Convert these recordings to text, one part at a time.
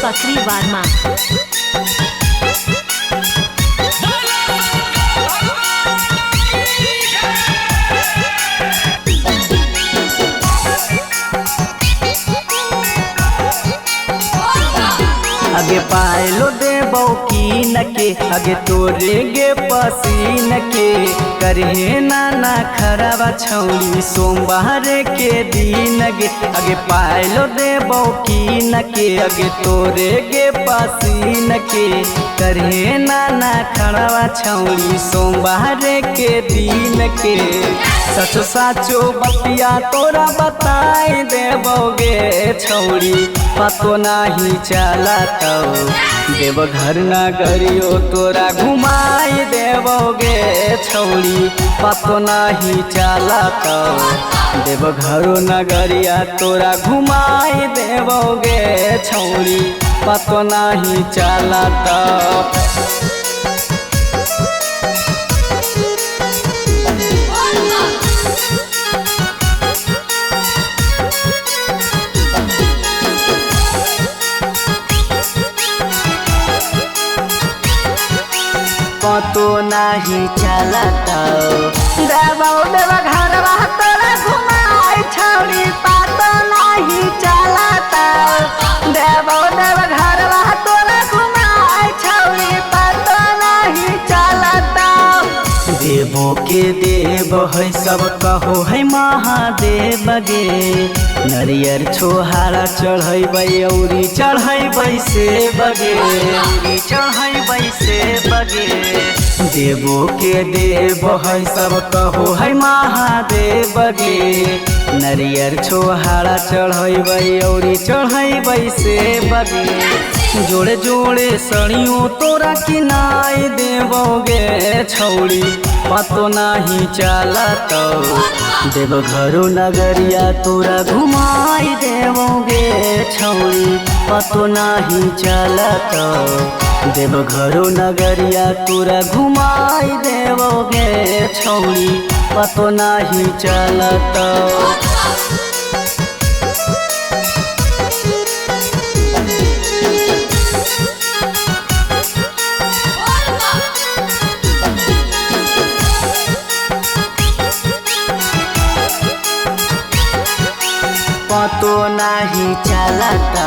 पकरी वार्मा। आगे पायलो दे बौकीन के आगे तोरे गे पसीन के करहे नाना खराबा छौली सोमवार के दिन गे। आगे पायलो दे बौकीन के आगे तोरे गे पसीन के करहे नाना खराबा छौली सोमवार के दिन के। सचो साचो बतिया तोरा बताई देबोगे छौरी पतो नाही चला देवघर नगरियो तोरा घुमाई देबोगे छौरी पतो नाही चला देवघर नगरिया तोरा घुमाई देबोगे छौरी पतो नाही चला। पतो नाही चलता देवघर तोरा घुमाई छौरी पतो नाही चलता देवघर तोरा घुमाई छौरी पतो नाही चलता। देवो के देव है सब कहो है महादेव गे नरियर छोहारा चढ़ैबै औरी चढ़ैबै से बगे चढ़ैबै से बगे। देवो के देव है सब कहो है महादेव गे नरियर छोहारा चढ़ैबै औरी चढ़ैबै से बगे। जोड़े जोड़े सड़ियों तोरा किनाई देबोगे छौरी पतो नाही चलत देवघर नगरिया तोरा घुमाई देबोगे छौरी पतो नाही चलत देवघर नगरिया तोरा घुमाई देबोगे छौरी पतो नाही चलत। पतो नाही चलता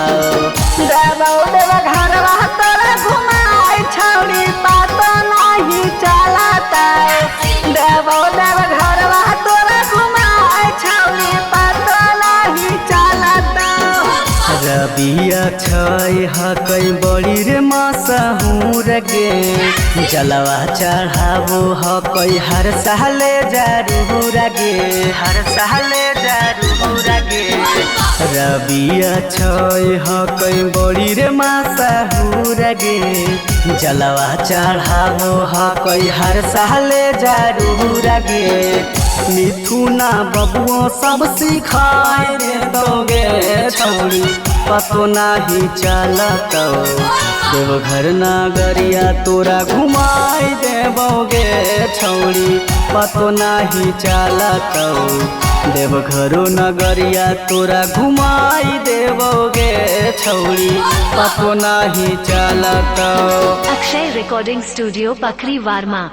देवघर तोरा घुमाई छौरी पतो नाही चलता देवघर तोरा घुमाई छौरी पतो नाही चलता। रबिया छय हकई बड़ी रे मशहूर गे जलवा चढ़ाबो हकई हर साले जरूर गे हर साले जरूर गे। रबिया छय हकई बड़ी रे मशहूर गे जलवा चढ़ाबो हकई हर साले जरूर गे। मिथुना बबुओ सब सिखाए दे दोगे छौरी पतो नाही चलत देवघर नगरिया तोरा घुमाई देबोगे छौरी पतो नाही चलत देवघर नगरिया तोरा घुमाई देबोगे छौरी पतो नाही चलत। Akshay recording studio Pakri वार्मा।